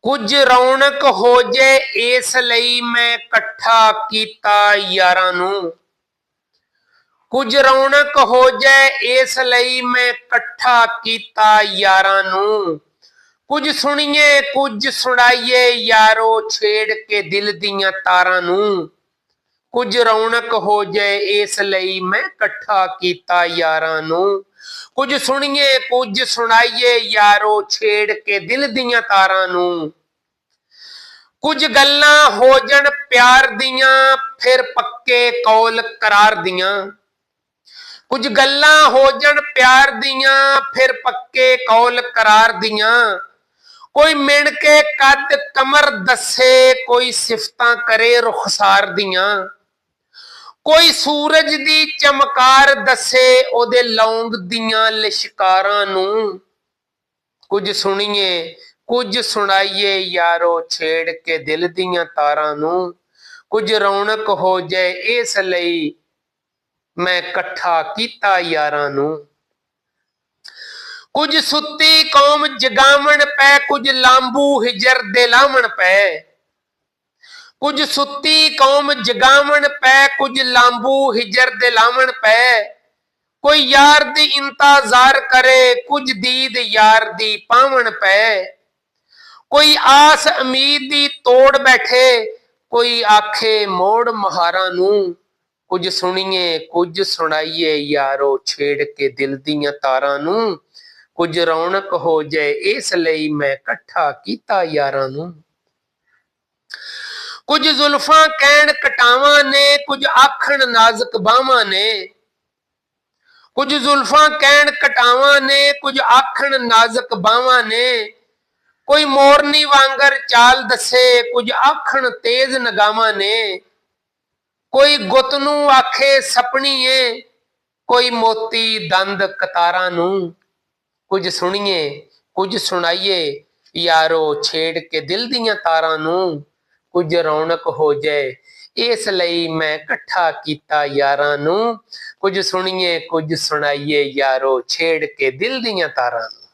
कुछ रौनक हो जाए इस लई मैं कट्ठा कीता यारां नू। कुछ रौनक हो जाए इस लई मैं कट्ठा कीता यारां नू। कुछ सुनिए कुछ सुनाइए यारो छेड़ के दिल दियां तारां नू। कुछ रौनक हो जाए इस लई मैं कट्ठा कीता यारां नू। कुछ सुनिए कुछ सुनाइए यारो छेड़ के दिल दियां तारां नू। कुछ गल्लां हो जण प्यार दियां फिर पक्के कौल करार दियां। कुछ गल्लां हो जण प्यार दियां फिर पक्के कौल करार दियां। कोई मिण के कद कमर दसे कोई सिफतां करे रुखसार दियां। कोई सूरज दी चमकार दसे ओदे लौंग दियां लिशकारां नू। कुछ सुनिए कुछ सुनाइए यारो छेड़ के दिल दियां तारां नू। कुछ रौनक हो जाए इस लई मैं कट्ठा कीता यारां नू। कुछ सुत्ती कौम जगावण पै कुछ लांबू हिजर दे लावण पै। कुछ सुत्ती कौम जगावण पै कुछ लांबू हिजर दे लावण पै। कोई यार दी इंतजार करे कुछ दीद यार दी पावण पै। कोई आस उम्मीद दी तोड़ बैठे कोई आखे मोड़ महारां नू। कुछ सुनिए कुछ सुनाइए यारो छेड़ के दिल दियां तारां नू। कुछ रौनक हो जाए इस लई मैं कट्ठा कीता यारां नू। कुछ जुल्फां कहण कटावां ने कुछ आखण नाजुक बावां ने। कुछ जुल्फां कहण कटावां ने कुछ आखण नाजुक बावां ने। कोई मोरनी वांगर चाल दसे कुछ आखण तेज नगावां ने। कोई गुत नू आखे सपनीए कोई मोती दंद कतारां नू। कुछ सुनिए कुछ सुनाइए यारो छेड़ के दिल दियां तारां नू। कुछ रौनक हो जाए इस लई मैं कट्ठा कीता यारां नू। कुछ सुनिए कुछ सुनाइए यारो छेड़ के दिल दियां तारां नू।